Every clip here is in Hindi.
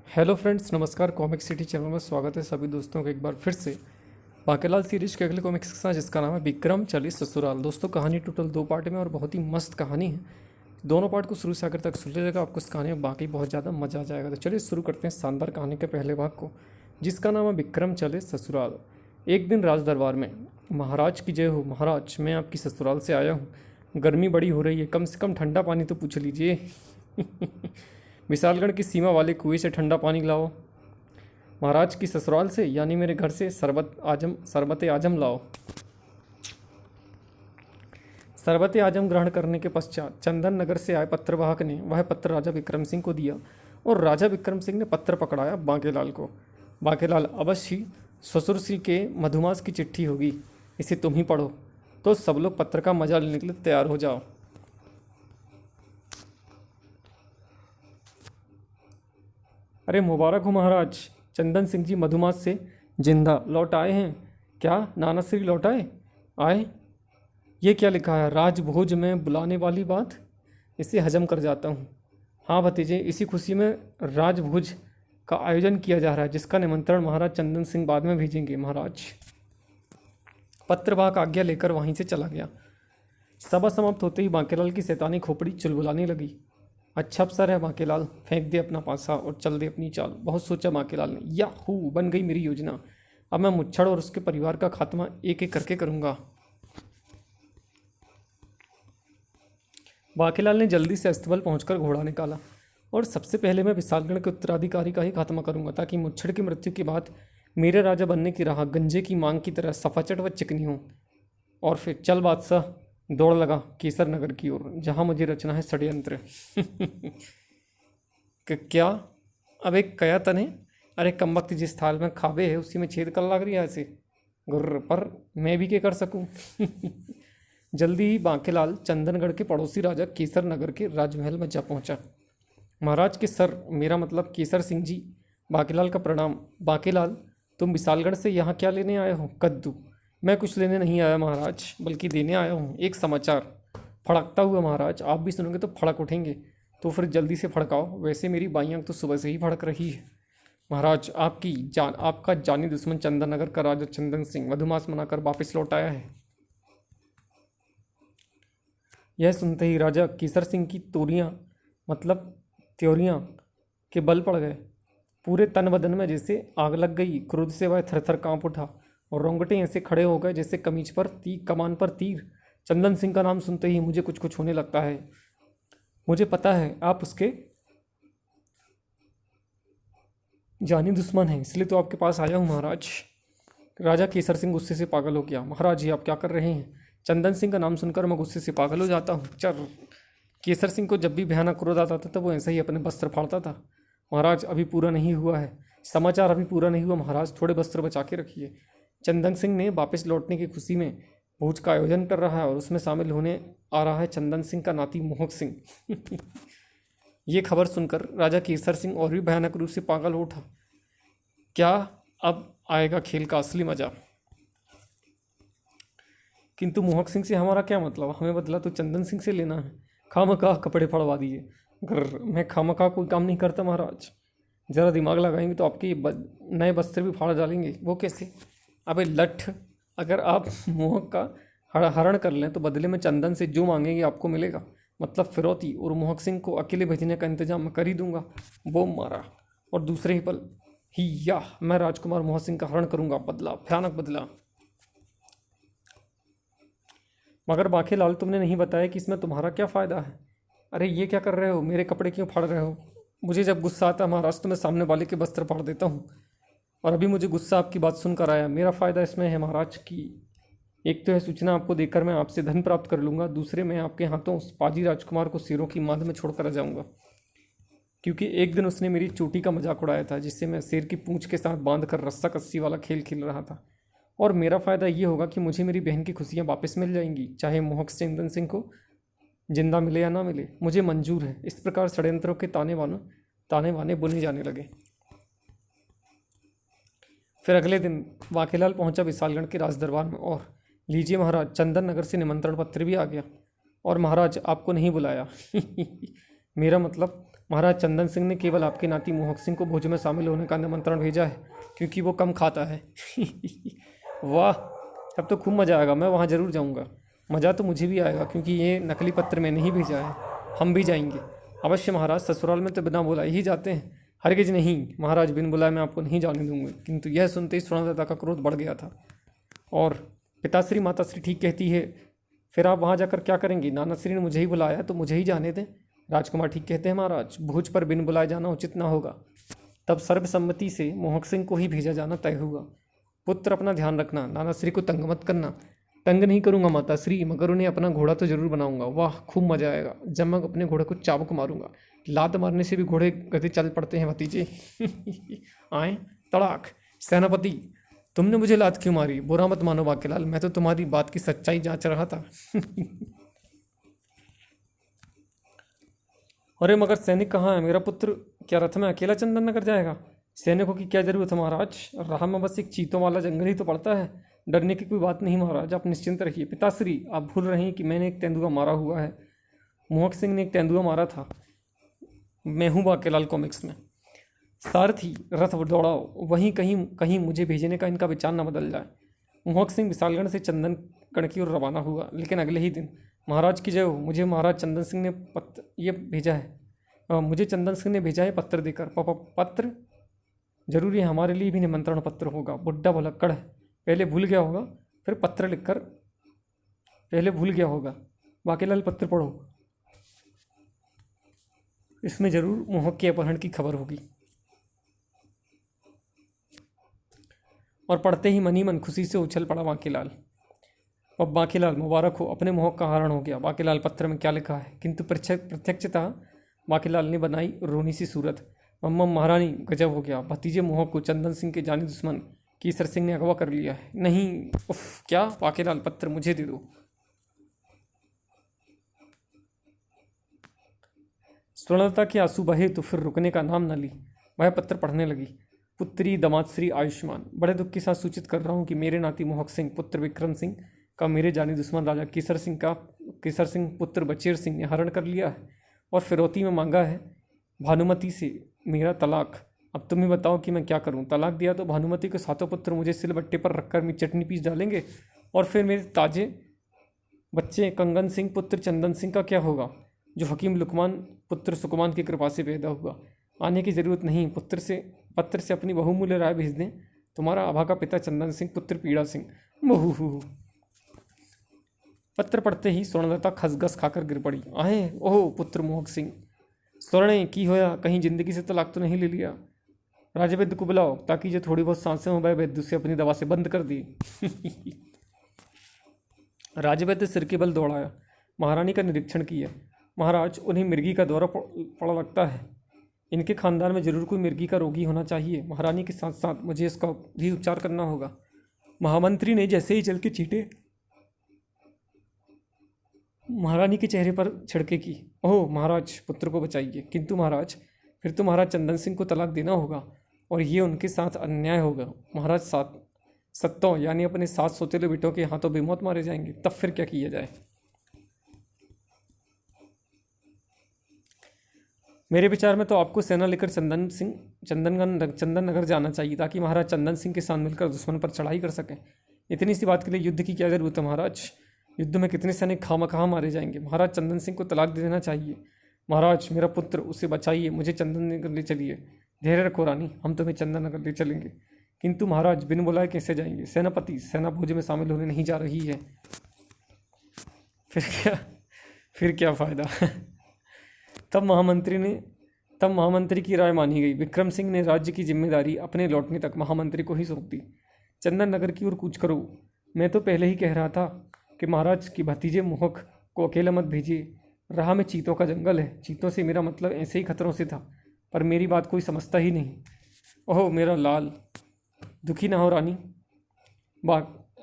हेलो फ्रेंड्स, नमस्कार। कॉमिक सिटी चैनल में स्वागत है सभी दोस्तों का एक बार फिर से बाकेलाल सीरीज के अगले कॉमिक्स के साथ, जिसका नाम है विक्रम चली ससुराल। दोस्तों, कहानी टोटल 2 पार्ट में और बहुत ही मस्त कहानी है। दोनों पार्ट को शुरू से आखिर तक सुन लीजिएगा, आपको इस कहानी में बाकी बहुत ज़्यादा मजा आ जाएगा। तो चलिए शुरू करते हैं शानदार कहानी के पहले भाग को, जिसका नाम है विक्रम चले ससुराल। एक दिन राज दरबार में, महाराज की जय हो महाराज, मैं आपकी ससुराल से आया हूँ। गर्मी बड़ी हो रही है, कम से कम ठंडा पानी तो पूछ लीजिए। विशालगढ़ की सीमा वाले कुएं से ठंडा पानी लाओ। महाराज की ससुराल से यानी मेरे घर से शरबत आजम लाओ। शरबत आजम ग्रहण करने के पश्चात चंदन नगर से आए पत्रवाहक ने वह पत्र राजा विक्रम सिंह को दिया और राजा विक्रम सिंह ने पत्र पकड़ाया बांकेलाल को। बांकेलाल, अवश्य ही ससुर सिंह के मधुमास की चिट्ठी होगी, इसे तुम ही पढ़ो। तो सब लोग पत्र का मजा लेने के लिए तैयार हो जाओ। अरे मुबारक हो महाराज, चंदन सिंह जी मधुमास से जिंदा लौट आए हैं। क्या नाना श्री लौट आए? ये क्या लिखा है? राजभोज में बुलाने वाली बात, इसे हजम कर जाता हूँ। हाँ भतीजे, इसी खुशी में राजभोज का आयोजन किया जा रहा है, जिसका निमंत्रण महाराज चंदन सिंह बाद में भेजेंगे। महाराज पत्रवाहक आज्ञा लेकर वहीं से चला गया। सभा समाप्त होते ही बांकेलाल की शैतानी खोपड़ी चुलबुलाने लगी। अच्छा अफसर है बांकेलाल, फेंक दे अपना पासा और चल दे अपनी चाल। बहुत सोचा बांकेलाल ने, याहू, बन गई मेरी योजना। अब मैं मुच्छड़ और उसके परिवार का खात्मा एक एक करके करूंगा। बांकेलाल ने जल्दी से अस्तबल पहुंचकर घोड़ा निकाला और सबसे पहले मैं विशालगढ़ के उत्तराधिकारी का ही खात्मा करूंगा, ताकि मुच्छड़ की मृत्यु के बाद मेरे राजा बनने की राह गंजे की मांग की तरह सफाचट व चिकनी हो। और फिर चल बादशाह, दौड़ लगा केसर नगर की ओर, जहां मुझे रचना है षड्यंत्र। क्या? अब एक कया तने? अरे कमबख्त, जिस थाल में खाबे है उसी में छेद कर लग रही है ऐसे गुर्र पर। मैं भी क्या कर सकूं? जल्दी ही बांकेलाल चंदनगढ़ के पड़ोसी राजा केसर नगर के राजमहल में जा पहुंचा। महाराज के सर, मेरा मतलब केसर सिंह जी, बांकेलाल का प्रणाम। बांकेलाल, तुम विशालगढ़ से यहाँ क्या लेने आए हो? कद्दू? मैं कुछ लेने नहीं आया महाराज, बल्कि देने आया हूँ एक समाचार। फड़कता हुआ महाराज, आप भी सुनोगे तो फड़क उठेंगे, तो फिर जल्दी से फड़काओ। वैसे मेरी बाई आंख तो सुबह से ही फड़क रही है। महाराज, आपका जानी दुश्मन चंदन नगर का राजा चंदन सिंह मधुमास मनाकर वापस लौट आया है। यह सुनते ही राजा केसर सिंह की त्योरियां के बल पड़ गए। पूरे तन बदन में जैसे आग लग गई। क्रोध से वह थरथर कांप उठा और रोंगटे ऐसे खड़े हो गए जैसे कमान पर तीर। चंदन सिंह का नाम सुनते ही मुझे कुछ कुछ होने लगता है। मुझे पता है आप उसके जानी दुश्मन हैं, इसलिए तो आपके पास आया हूँ महाराज। राजा केसर सिंह गुस्से से पागल हो गया। महाराज जी, आप क्या कर रहे हैं? चंदन सिंह का नाम सुनकर मैं गुस्से से पागल हो जाता हूँ। चल, केसर सिंह को जब भी भयानक क्रोध आता था तब वो ऐसे ही अपने वस्त्र फाड़ता था। महाराज, अभी पूरा नहीं हुआ है समाचार, अभी पूरा नहीं हुआ महाराज, थोड़े वस्त्र बचा के रखिए। चंदन सिंह ने वापस लौटने की खुशी में भोज का आयोजन कर रहा है और उसमें शामिल होने आ रहा है चंदन सिंह का नाती मोहक सिंह। ये खबर सुनकर राजा केसर सिंह और भी भयानक रूप से पागल हो उठा। क्या अब आएगा खेल का असली मजा? किंतु मोहक सिंह से हमारा क्या मतलब? हमें बदला तो चंदन सिंह से लेना है। खामखा कपड़े फड़वा दिए। मैं खामखा कोई काम नहीं करता महाराज। ज़रा दिमाग लगाएंगे तो आपके नए वस्त्र भी फाड़ डालेंगे। वो कैसे? अबे लठ, अगर आप मोहक का हरण कर लें तो बदले में चंदन से जो मांगेंगे आपको मिलेगा, मतलब फिरौती। और मोहक सिंह को अकेले भेजने का इंतजाम मैं कर ही दूंगा। वो मारा और दूसरे ही पल मैं राजकुमार मोहक सिंह का हरण करूंगा। बदला, भयानक बदला। मगर बांकेलाल, तुमने नहीं बताया कि इसमें तुम्हारा क्या फ़ायदा है? अरे ये क्या कर रहे हो? मेरे कपड़े क्यों फाड़ रहे हो? मुझे जब गुस्सा आता है महाराज तो मैं सामने वाले के वस्त्र फाड़ देता हूँ, और अभी मुझे गुस्सा आपकी बात सुनकर आया। मेरा फ़ायदा इसमें है महाराज की एक तो है सूचना आपको देकर मैं आपसे धन प्राप्त कर लूँगा, दूसरे मैं आपके हाथों उस पाजी राजकुमार को सिरों की मांद में छोड़कर आ जाऊँगा, क्योंकि एक दिन उसने मेरी चोटी का मजाक उड़ाया था, जिससे मैं शेर की पूंछ के साथ बांध कर रस्सा कस्सी वाला खेल खेल रहा था। और मेरा फ़ायदा ये होगा कि मुझे मेरी बहन की खुशियाँ वापस मिल जाएंगी, चाहे मोहक चंदन सिंह को जिंदा मिले या ना मिले, मुझे मंजूर है। इस प्रकार षड्यंत्रों के ताने वाने बुने जाने लगे। फिर अगले दिन बांकेलाल पहुंचा विशालगढ़ के राज दरबार में और लीजिए महाराज, चंदन नगर से निमंत्रण पत्र भी आ गया। और महाराज, आपको नहीं बुलाया। मेरा मतलब महाराज चंदन सिंह ने केवल आपके नाती मोहक सिंह को भोज में शामिल होने का निमंत्रण भेजा है, क्योंकि वो कम खाता है। वाह, अब तो खूब मज़ा आएगा, मैं वहाँ ज़रूर जाऊँगा। मज़ा तो मुझे भी आएगा, क्योंकि ये नकली पत्र मैंने ही भेजा है। हम भी जाएंगे। अवश्य महाराज, ससुराल में तो बिना बुलाए ही जाते हैं। हरगिज नहीं महाराज, बिन बुलाए मैं आपको नहीं जाने दूंगा। किंतु यह सुनते ही सुवर्णलता का क्रोध बढ़ गया था। और पिताश्री माताश्री ठीक कहती है, फिर आप वहाँ जाकर क्या करेंगी? नानाश्री ने मुझे ही बुलाया तो मुझे ही जाने दें। राजकुमार ठीक कहते हैं महाराज, भोज पर बिन बुलाए जाना उचित ना होगा। तब सर्वसम्मति से मोहक सिंह को ही भेजा जाना तय हुआ। पुत्र अपना ध्यान रखना, नानाश्री को तंग मत करना। तंग नहीं करूंगा माताश्री, मगर उन्हें अपना घोड़ा तो जरूर बनाऊंगा। वाह, खूब मजा आएगा जब मैं अपने घोड़े को चाबुक मारूंगा। लात मारने से भी घोड़े गति चल पड़ते हैं भतीजे। आए तड़ाक। सेनापति, तुमने मुझे लात क्यों मारी? बुरा मत मानो बाकेलाल, मैं तो तुम्हारी बात की सच्चाई जांच रहा था। अरे मगर सैनिक कहाँ है? मेरा पुत्र क्या रथ में अकेला चंदन नगर जाएगा? सैनिकों की क्या जरूरत है महाराज? राह में बस एक चीतों वाला जंगल ही तो पड़ता है। डरने की कोई बात नहीं महाराज, आप निश्चिंत रहिए। पिताश्री, आप भूल रहे हैं कि मैंने एक तेंदुआ मारा हुआ है। मोहक सिंह ने एक तेंदुआ मारा था। मैं हूँ बाकेलाल कॉमिक्स में। सारथी, रथ दौड़ाओ, वहीं कहीं कहीं मुझे भेजने का इनका विचार न बदल जाए। मोहक सिंह विशालगढ़ से चंदनगढ़ की ओर रवाना हुआ, लेकिन अगले ही दिन, महाराज की जय हो, मुझे महाराज चंदन सिंह ने पत्र ये भेजा है। मुझे चंदन सिंह ने भेजा है पत्र देकर। पापा, पत्र? जरूरी है, हमारे लिए भी निमंत्रण पत्र होगा। बुड्ढा भुलक्कड़ है, पहले भूल गया होगा, फिर पत्र लिखकर पहले भूल गया होगा। बाकेलाल, पत्र पढ़ो, इसमें जरूर मोहक के अपहरण की खबर होगी। और पढ़ते ही मन ही मन खुशी से उछल पड़ा बाकेलाल। अब बाकेलाल, मुबारक हो, अपने मोहक का हरण हो गया। बाकेलाल, पत्र में क्या लिखा है? किंतु प्रत्यक्षतः बाकेलाल ने बनाई रोनी सी सूरत। मम्मा महारानी, गजब हो गया, भतीजे मोहक को चंदन सिंह के जानी दुश्मन कीसर सिंह ने अगवा कर लिया है। नहीं, उफ, क्या? बाकेलाल, पत्र मुझे दे दो। स्वर्णलता के आंसू बहे तो फिर रुकने का नाम न ली। वह पत्र पढ़ने लगी। पुत्री दामाद श्री आयुष्मान, बड़े दुख के साथ सूचित कर रहा हूँ कि मेरे नाती मोहक सिंह पुत्र विक्रम सिंह का मेरे जानी दुश्मन राजा केसर सिंह पुत्र बचेर सिंह ने हरण कर लिया है और फिरौती में मांगा है भानुमति से मेरा तलाक। अब तुम ही बताओ कि मैं क्या करूं? तलाक दिया तो भानुमति के सातों पुत्र मुझे सिलबट्टे पर रखकर मी चटनी पीस डालेंगे, और फिर मेरे ताजे बच्चे कंगन सिंह पुत्र चंदन सिंह का क्या होगा, जो हकीम लुकमान पुत्र सुकुमान की कृपा से पैदा हुआ। आने की जरूरत नहीं, पत्र से अपनी बहुमूल्य राय भेज दें। तुम्हारा अभागा पिता चंदन सिंह पुत्र पीड़ा सिंह। बहु। पत्र पढ़ते ही स्वर्णलता खसगस खाकर गिर पड़ी। आहे, ओह पुत्र मोहक सिंह, स्वर्णे की होया, कहीं जिंदगी से तलाक तो नहीं ले लिया? राजवैद्य को बुलाओ, ताकि जो थोड़ी बहुत सांसें हो, वह वैद्य से अपनी दवा से बंद कर दी। राजवैद्य सिर के बल दौड़ाया, महारानी का निरीक्षण किया। महाराज, उन्हें मिर्गी का दौरा पड़ा लगता है। इनके खानदान में जरूर कोई मिर्गी का रोगी होना चाहिए। महारानी के साथ साथ मुझे इसका भी उपचार करना होगा। महामंत्री ने जैसे ही जल के छींटे महारानी के चेहरे पर छिड़के की। ओह महाराज, पुत्र को बचाइए। किंतु महाराज, फिर तो महाराज चंदन सिंह को तलाक देना होगा, और ये उनके साथ अन्याय होगा। महाराज सत्तों यानी अपने 7 सौतेले बेटों के हाथों बेमौत मारे जाएंगे। तब फिर क्या किया जाए? मेरे विचार में तो आपको सेना लेकर चंदन नगर जाना चाहिए, ताकि महाराज चंदन सिंह के साथ मिलकर दुश्मन पर चढ़ाई कर सकें। इतनी सी बात के लिए युद्ध की क्या जरूरत है महाराज? युद्ध में कितने सैनिक खामखा मारे जाएंगे। महाराज चंदन सिंह को तलाक दे देना चाहिए। महाराज, मेरा पुत्र, उसे बचाइए, मुझे चंदन नगर ले चलिए। धैर्य रखो रानी, हम तुम्हें चंदन नगर ले चलेंगे। किंतु महाराज, बिन बुलाए कैसे जाएंगे? सेनापति, सेना भोज में शामिल होने नहीं जा रही है। फिर क्या फायदा? तब महामंत्री की राय मानी गई। विक्रम सिंह ने राज्य की जिम्मेदारी अपने लौटने तक महामंत्री को ही सौंप दी। चंदन नगर की ओर कूच करो। मैं तो पहले ही कह रहा था कि महाराज की भतीजे मोहक को अकेला मत भेजिए। राह में चीतों का जंगल है। चीतों से मेरा मतलब ऐसे ही खतरों से था, पर मेरी बात कोई समझता ही नहीं। ओह मेरा लाल, दुखी ना हो रानी।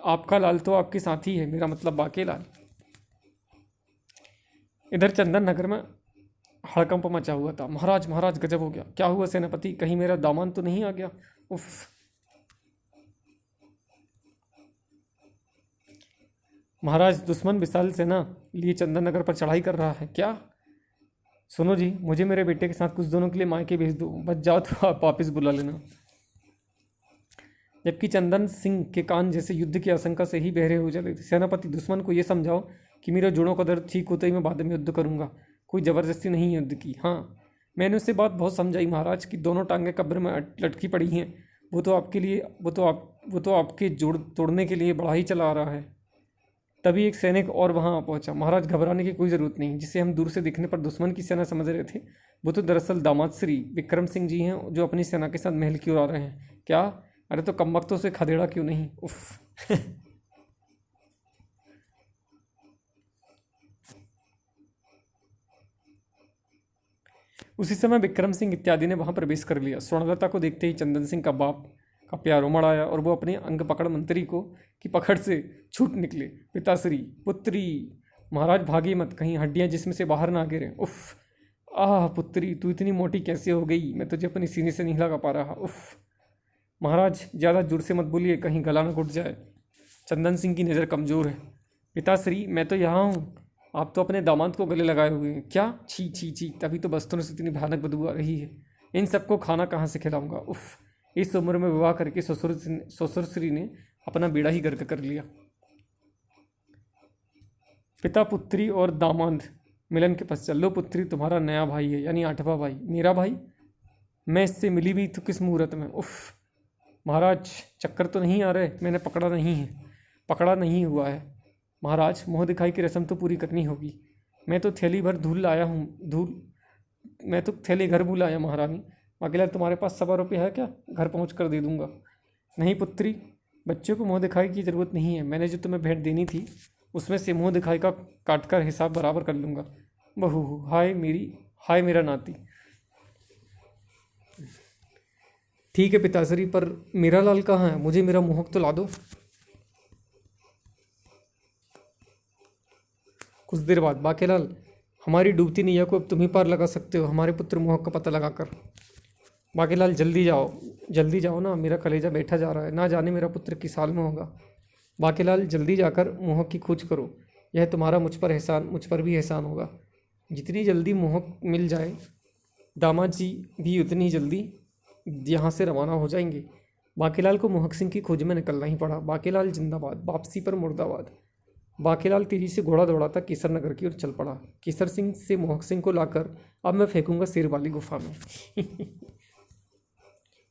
आपका लाल तो आपके साथ ही है, मेरा मतलब बाकेलाल। इधर चंदन नगर में हड़कंप मचा हुआ था। महाराज, महाराज, गजब हो गया। क्या हुआ सेनापति? कहीं मेरा दामन तो नहीं आ गया? उफ। महाराज, दुश्मन विशाल सेना लिए चंदन नगर पर चढ़ाई कर रहा है। क्या? सुनो जी, मुझे मेरे बेटे के साथ कुछ दिनों के लिए मायके भेज दो, बच जाओ तो आप वापस बुला लेना। जबकि चंदन सिंह के कान जैसे युद्ध की आशंका से ही बहरे हो चले थे। सेनापति, दुश्मन को यह समझाओ कि मेरे जोड़ों का दर्द ठीक होते ही मैं बाद में युद्ध करूंगा, कोई ज़बरदस्ती नहीं युद्ध की। हाँ, मैंने उससे बात बहुत समझाई महाराज कि दोनों टांगें कब्र में लटकी पड़ी हैं। वो तो आपके जोड़ तोड़ने के लिए बढ़ा ही चला आ रहा है। तभी एक सैनिक और वहां आ पहुंचा। महाराज, घबराने की कोई ज़रूरत नहीं। जिसे हम दूर से दिखने पर दुश्मन की सेना समझ रहे थे, वो तो दरअसल दामाद श्री विक्रम सिंह जी हैं, जो अपनी सेना के साथ महल की ओर आ रहे हैं। क्या? अरे तो कमबख्तों से खदेड़ा क्यों नहीं? उफ। उसी समय विक्रम सिंह इत्यादि ने वहां प्रवेश कर लिया। स्वर्णलता को देखते ही चंदन सिंह का बाप का प्यार उमड़ आया और वो अपने अंग पकड़ मंत्री को की पकड़ से छूट निकले। पिताश्री, पुत्री, महाराज भागी मत, कहीं हड्डियां जिसमें से बाहर ना आ गिरे। उफ। आह पुत्री, तू इतनी मोटी कैसे हो गई? मैं तुझे अपनी सीने से नहीं लगा पा रहा। उफ। महाराज, ज़्यादा जोर से मत बोलिए, कहीं गला न घुट जाए। चंदन सिंह की नज़र कमज़ोर है। पिताश्री, मैं तो यहाँ हूँ, आप तो अपने दामाद को गले लगाए हुए हैं। क्या? छी छी छी, तभी तो बस्तरों से इतनी भयानक बदबू आ रही है। इन सबको खाना कहाँ से खिलाऊंगा? उफ। इस उम्र में विवाह करके ससुर श्री ने अपना बेड़ा ही गर्क कर लिया। पिता, पुत्री और दामाद मिलन के पश्चात, लो पुत्री, तुम्हारा नया भाई है, यानी 8वां भाई। मेरा भाई? मैं इससे मिली भी तो किस मुहूर्त में? उफ। महाराज, चक्कर तो नहीं आ रहे? मैंने पकड़ा नहीं हुआ है। महाराज, मुँह दिखाई की रस्म तो पूरी करनी होगी। मैं तो थैली भर धूल लाया हूँ। मैं तो थैली घर भूल आया महारानी। अकेला तुम्हारे पास 100 रुपये है क्या? घर पहुँच कर दे दूंगा। नहीं पुत्री, बच्चों को मुँह दिखाई की ज़रूरत नहीं है। मैंने जो तुम्हें भेंट देनी थी उसमें से मुँह दिखाई का काट कर हिसाब बराबर कर लूँगा। बहू, हाय मेरा नाती। ठीक है पिताश्री, पर मेरा लाल कहाँ है? मुझे मेरा मोहक तो ला दो। कुछ देर बाद, बाकेलाल, हमारी डूबती नैया को अब तुम ही पार लगा सकते हो, हमारे पुत्र मोहक का पता लगाकर। बाकेलाल, जल्दी जाओ ना, मेरा कलेजा बैठा जा रहा है। ना जाने मेरा पुत्र किस हाल में होगा। बाकेलाल, जल्दी जाकर मोहक की खोज करो। यह तुम्हारा मुझ पर भी एहसान होगा। जितनी जल्दी मोहक मिल जाए, दामाद जी भी उतनी ही जल्दी यहाँ से रवाना हो जाएंगे। बाकेलाल को मोहक सिंह की खोज में निकलना ही पड़ा। बाकेलाल जिंदाबाद, वापसी पर मुर्दाबाद। बाकेलाल तेजी से घोड़ा दौड़ाता केसर नगर की ओर चल पड़ा। केसर सिंह से मोहक सिंह को लाकर अब मैं फेंकूंगा शेर वाली गुफा में।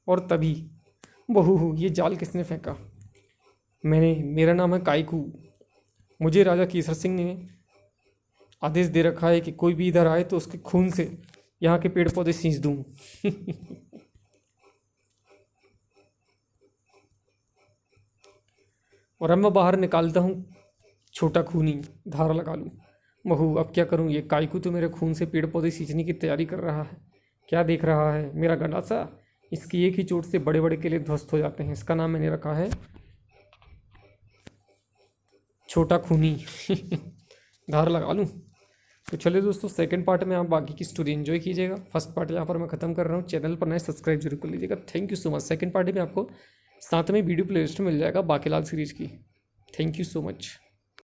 और तभी, बहू, ये जाल किसने फेंका? मेरा नाम है कायकू। मुझे राजा केसर सिंह ने आदेश दे रखा है कि कोई भी इधर आए तो उसके खून से यहाँ के पेड़ पौधे सींच दूँ। और अब मैं बाहर निकालता हूँ छोटा खूनी, धारा लगा लूँ। बहू, अब क्या करूँ? ये कायकू तो मेरे खून से पेड़ पौधे सींचने की तैयारी कर रहा है। क्या देख रहा है मेरा गंडासा? इसकी एक ही चोट से बड़े बड़े किले ध्वस्त हो जाते हैं। इसका नाम मैंने रखा है छोटा खूनी। धार लगा लूँ। तो चलिए दोस्तों, सेकंड पार्ट में आप बाकी की स्टोरी एंजॉय कीजिएगा। फर्स्ट पार्ट यहाँ पर मैं खत्म कर रहा हूँ। चैनल पर नए सब्सक्राइब जरूर कर लीजिएगा। Thank you so much. Second part में आपको साथ में वीडियो प्लेलिस्ट मिल जाएगा बाकेलाल सीरीज की। Thank you so much.